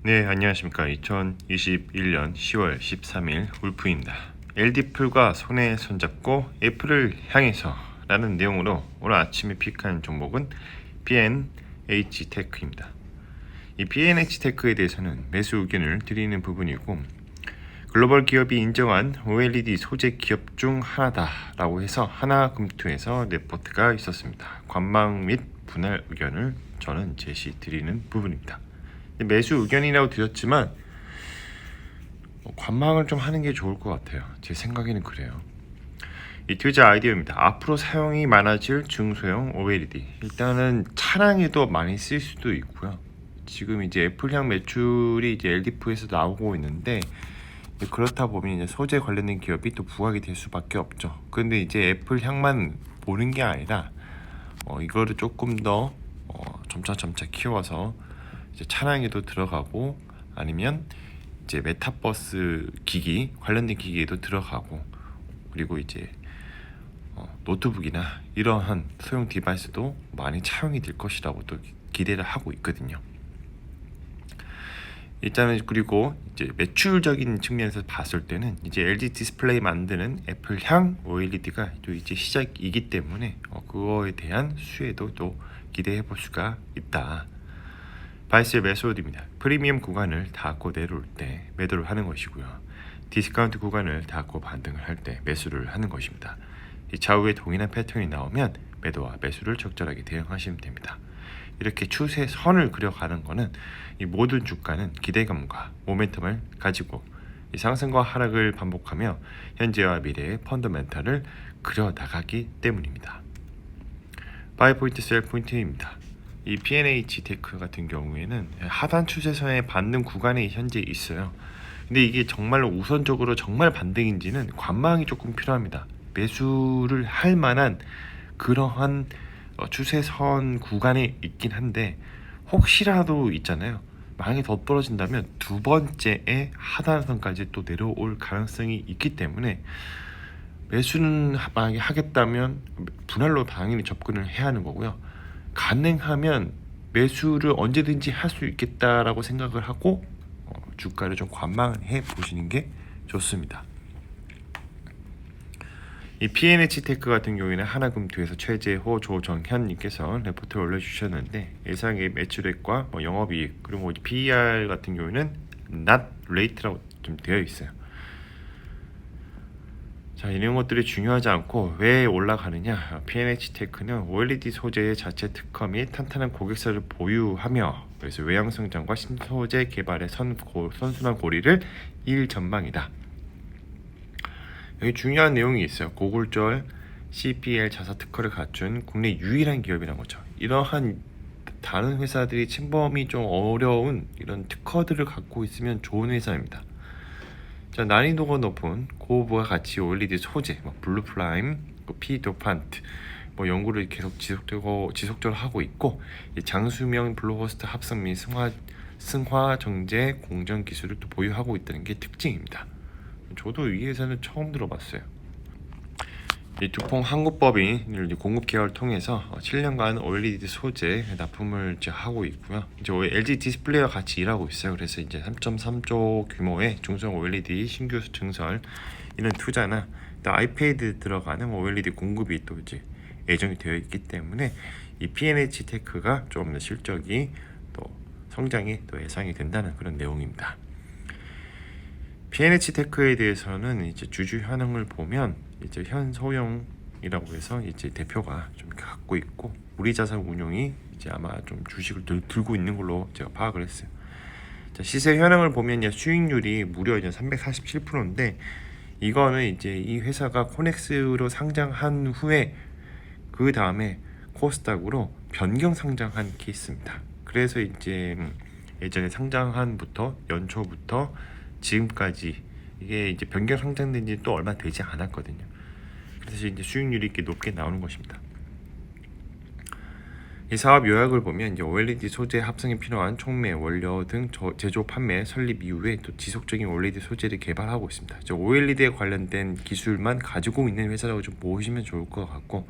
네, 안녕하십니까. 2021년 10월 13일 울프입니다. LD풀과 손에 손잡고 애플을 향해서 라는 내용으로 오늘 아침에 픽한 종목은 B&H테크입니다. 이 B&H테크에 대해서는 매수 의견을 드리는 부분이고, 글로벌 기업이 인정한 OLED 소재 기업 중 하나다라고 해서 하나금투에서 레포트가 있었습니다. 관망 및 분할 의견을 저는 제시 드리는 부분입니다. 매수 의견이라고 드렸지만 관망을 좀 하는 게 좋을 것 같아요. 제 생각에는 그래요. 이 투자 아이디어입니다. 앞으로 사용이 많아질 중소형 OLED. 일단은 차량에도 많이 쓸 수도 있고요. 지금 이제 애플향 매출이 이제 LD프에서 나오고 있는데, 그렇다 보면 이제 소재 관련된 기업이 또 부각이 될 수밖에 없죠. 근데 이제 애플향만 보는 게 아니라 이거를 조금 더 점차 키워서 이제 차량에도 들어가고, 아니면 이제 메타버스 기기 관련된 기기에도 들어가고, 그리고 이제 노트북이나 이러한 소형 디바이스도 많이 차용이 될 것이라고 또 기대를 하고 있거든요. 일단은 그리고 이제 매출적인 측면에서 봤을 때는 이제 LG 디스플레이 만드는 애플향 OLED가 또 이제 시작이기 때문에 그거에 대한 수혜도 또 기대해 볼 수가 있다. 바이스의 매수입니다. 프리미엄 구간을 닿고 내려올 때 매도를 하는 것이고요. 디스카운트 구간을 닿고 반등을 할 때 매수를 하는 것입니다. 이 좌우에 동일한 패턴이 나오면 매도와 매수를 적절하게 대응하시면 됩니다. 이렇게 추세선을 그려가는 것은 이 모든 주가는 기대감과 모멘텀을 가지고 이 상승과 하락을 반복하며 현재와 미래의 펀더멘탈을 그려나가기 때문입니다. 바이 포인트 셀 포인트입니다. 이 P&H테크 같은 경우에는 하단 추세선의 반등 구간에 현재 있어요. 근데 이게 정말로 우선적으로 정말 반등인지는 관망이 조금 필요합니다. 매수를 할 만한 그러한 추세선 구간에 있긴 한데, 혹시라도 있잖아요. 만약에 더 떨어진다면 두 번째의 하단선까지 또 내려올 가능성이 있기 때문에 매수는 만약에 하겠다면 분할로 당연히 접근을 해야 하는 거고요. 가능하면 매수를 언제든지 할 수 있겠다라고 생각을 하고 주가를 좀 관망해 보시는 게 좋습니다. 이 P&H테크 같은 경우에는 하나금투에서 최재호 조정현님께서 레포트를 올려주셨는데, 예상의 매출액과 영업이익 그리고 PER 같은 경우에는 not rate라고 좀 되어 있어요. 자, 이런 것들이 중요하지 않고 왜 올라가느냐? P&H테크는 OLED 소재의 자체 특허 및 탄탄한 고객사를 보유하며, 그래서 외형 성장과 신소재 개발의 선순환 고리를 일 전망이다. 여기 중요한 내용이 있어요. 고골절 CPL 자사 특허를 갖춘 국내 유일한 기업이라는 거죠. 이러한 다른 회사들이 침범이 좀 어려운 이런 특허들을 갖고 있으면 좋은 회사입니다. 자, 난이도가 높은 고부가 가치 OLED 소재, 블루 프라임, P 도판트 연구를 계속 지속적으로 하고 있고, 장수명 블루호스트 합성 및 승화 정제 공정 기술을 또 보유하고 있다는 게 특징입니다. 저도 이 회사는 처음 들어봤어요. 이 두퐁 한국법인 공급 계약을 통해서 7년간 OLED 소재 납품을 이제 하고 있고요. 이제 LG 디스플레이와 같이 일하고 있어요. 그래서 이제 3.3조 규모의 중소형 OLED 신규 증설 이런 투자나 또 아이패드 들어가는 OLED 공급이 또 이제 예정이 되어 있기 때문에 이 P&H테크가 조금 더 실적이 또 성장이 또 예상이 된다는 그런 내용입니다. P&H테크에 대해서는 이제 주주 현황을 보면 이제 현소영이라고 해서 이제 대표가 좀 갖고 있고, 우리자산 운용이 이제 아마 좀 주식을 들고 있는 걸로 제가 파악을 했어요. 자, 시세 현황을 보면 수익률이 무려 이제 347%인데, 이거는 이제 이 회사가 코넥스로 상장한 후에 그 다음에 코스닥으로 변경 상장한 케이스입니다. 그래서 이제 예전에 상장한부터 연초부터 지금까지 이게 이제 변경 상장된 지 또 얼마 되지 않았거든요. 그래서 이제 수익률이 이렇게 높게 나오는 것입니다. 이 사업 요약을 보면 이제 OLED 소재 합성에 필요한 촉매, 원료 등 제조, 판매, 설립 이후에 또 지속적인 OLED 소재를 개발하고 있습니다. OLED에 관련된 기술만 가지고 있는 회사라고 좀 보시면 좋을 것 같고,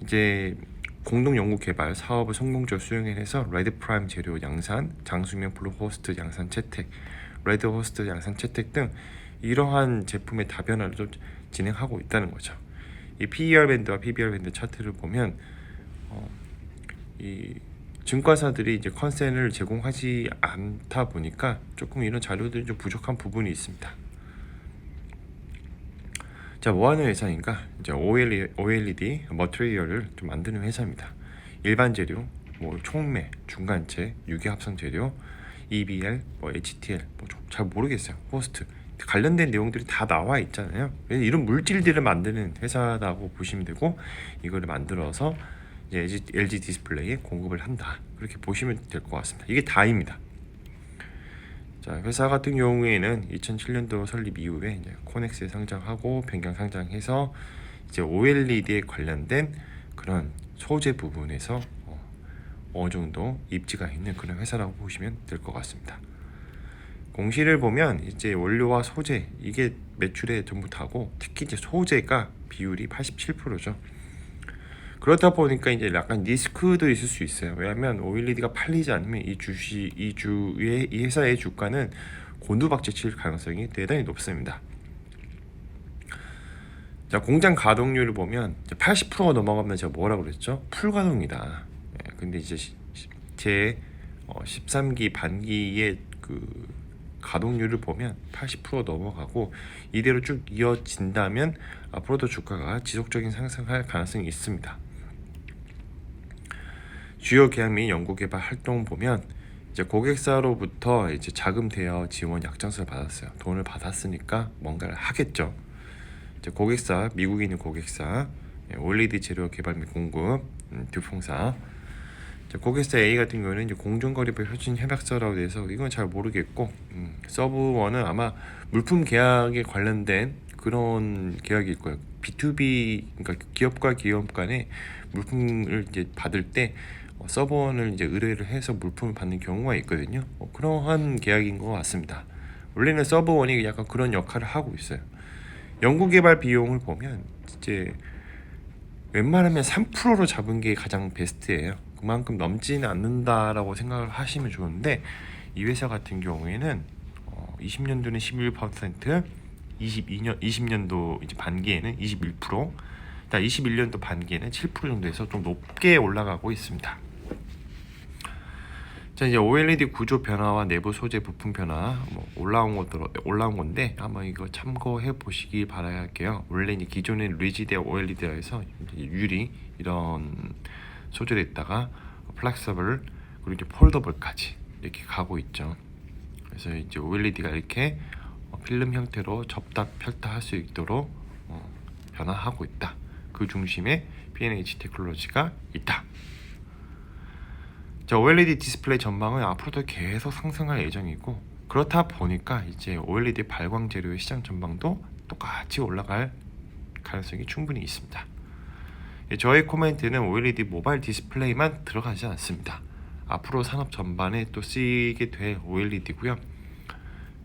이제 공동 연구 개발 사업을 성공적으로 수행해서 레드 프라임 재료 양산, 장수명 블루 호스트 양산 채택, 레드 호스트 양산 채택 등 이러한 제품의 다변화를 좀 진행하고 있다는 거죠. 이 PER 밴드와 PBR 밴드 차트를 보면 이 증권사들이 이제 컨센을 제공하지 않다 보니까 조금 이런 자료들이 좀 부족한 부분이 있습니다. 자, 뭐 하는 회사인가? 이제 OLED 머티리얼을 좀 만드는 회사입니다. 일반 재료, 뭐 촉매, 중간체, 유기 합성 재료, EBL, 뭐 HTL, 뭐 잘 모르겠어요. 호스트 관련된 내용들이 다 나와 있잖아요. 이런 물질들을 만드는 회사라고 보시면 되고, 이거를 만들어서 이제 LG 디스플레이에 공급을 한다. 그렇게 보시면 될 것 같습니다. 이게 다입니다. 자, 회사 같은 경우에는 2007년도 설립 이후에 이제 코넥스에 상장하고 변경 상장해서 이제 OLED에 관련된 그런 소재 부분에서 어느 정도 입지가 있는 그런 회사라고 보시면 될 것 같습니다. 공시를 보면 이제 원료와 소재 이게 매출의 전부 다고, 특히 이제 소재가 비율이 87%죠. 그렇다 보니까 이제 약간 리스크도 있을 수 있어요. 왜냐하면 OLED가 팔리지 않으면 이 회사의 주가는 곤두박질 칠 가능성이 대단히 높습니다. 자, 공장 가동률을 보면 80%가 넘어가면 제가 뭐라고 그랬죠? 풀가동이다. 근데 이제 제 13기 반기의 그 가동률을 보면 80% 넘어가고, 이대로 쭉 이어진다면 앞으로도 주가가 지속적인 상승할 가능성이 있습니다. 주요 계약 및 연구개발 활동 보면 이제 고객사로부터 이제 자금 대여 지원 약정서를 받았어요. 돈을 받았으니까 뭔가를 하겠죠. 이제 고객사, 미국에 있는 고객사, OLED 재료 개발 및 공급, 듀퐁사. 고객사 A 같은 경우는 이제 공정거래법 협진 협약서라고 돼서 이건 잘 모르겠고, 서브1은 아마 물품 계약에 관련된 그런 계약일 거예요. B2B, 그러니까 기업과 기업 간에 물품을 이제 받을 때 서버원을 이제 의뢰를 해서 물품을 받는 경우가 있거든요. 그러한 계약인 것 같습니다. 원래는 서버원이 약간 그런 역할을 하고 있어요. 연구개발 비용을 보면 이제 웬만하면 3%로 잡은 게 가장 베스트예요. 그만큼 넘지는 않는다라고 생각을 하시면 좋은데, 이 회사 같은 경우에는 20년도는 11%, 20년도 이제 반기에는 21%, 21년도 반기에는 7% 정도에서 좀 높게 올라가고 있습니다. 자, 이제 OLED 구조 변화와 내부 소재 부품 변화 올라온 건데 한번 이거 참고해 보시기 바랄게요. 원래 이제 기존의 리지드 OLED에서 유리 이런 소재로 있다가 플렉서블, 그리고 이제 폴더블까지 이렇게 가고 있죠. 그래서 이제 OLED가 이렇게 필름 형태로 접다 펼다 할 수 있도록 변화하고 있다. 그 중심에 P&H 테크놀로지가 있다. 자, OLED 디스플레이 전망은 앞으로도 계속 상승할 예정이고, 그렇다 보니까 이제 OLED 발광 재료의 시장 전망도 똑같이 올라갈 가능성이 충분히 있습니다. 저의 코멘트는 OLED 모바일 디스플레이만 들어가지 않습니다. 앞으로 산업 전반에 또 쓰이게 될 OLED고요.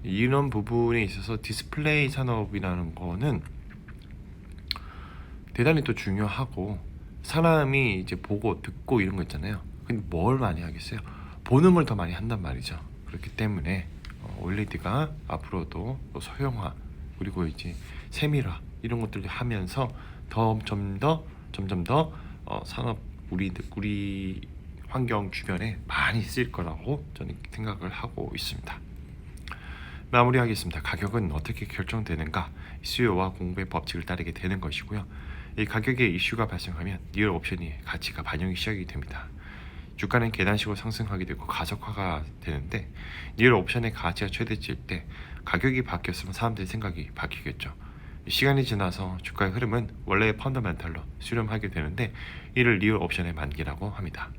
이런 부분에 있어서 디스플레이 산업이라는 거는 대단히 또 중요하고, 사람이 이제 보고 듣고 이런 거 있잖아요. 근데 뭘 많이 하겠어요? 보는 걸 더 많이 한단 말이죠. 그렇기 때문에 OLED가 앞으로도 소형화, 그리고 이제 세밀화 이런 것들을 하면서 점점 더 산업 우리 환경 주변에 많이 쓰일 거라고 저는 생각을 하고 있습니다. 마무리하겠습니다. 가격은 어떻게 결정되는가? 수요와 공급의 법칙을 따르게 되는 것이고요. 이 가격에 이슈가 발생하면 리얼 옵션이 가치가 반영이 시작이 됩니다. 주가는 계단식으로 상승하게 되고 가속화가 되는데, 리얼 옵션의 가치가 최대치일 때 가격이 바뀌었으면 사람들의 생각이 바뀌겠죠. 시간이 지나서 주가의 흐름은 원래의 펀더멘탈로 수렴하게 되는데, 이를 리얼 옵션의 만기라고 합니다.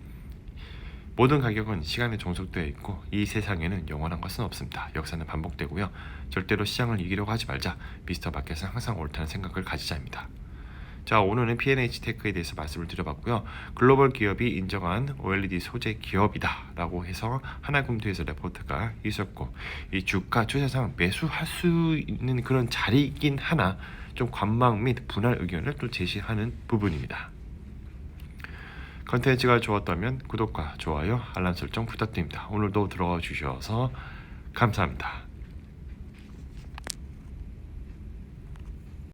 모든 가격은 시간에 종속되어 있고, 이 세상에는 영원한 것은 없습니다. 역사는 반복되고요. 절대로 시장을 이기려고 하지 말자. 미스터 마켓은 항상 옳다는 생각을 가지자입니다. 자, 오늘은 P&H 테크에 대해서 말씀을 드려봤고요. 글로벌 기업이 인정한 OLED 소재 기업이다 라고 해서 하나금투에서 레포트가 있었고, 이 주가 추세상 매수할 수 있는 그런 자리이긴 하나 좀 관망 및 분할 의견을 또 제시하는 부분입니다. 컨텐츠가 좋았다면 구독과 좋아요, 알람 설정 부탁드립니다. 오늘도 들어와 주셔서 감사합니다.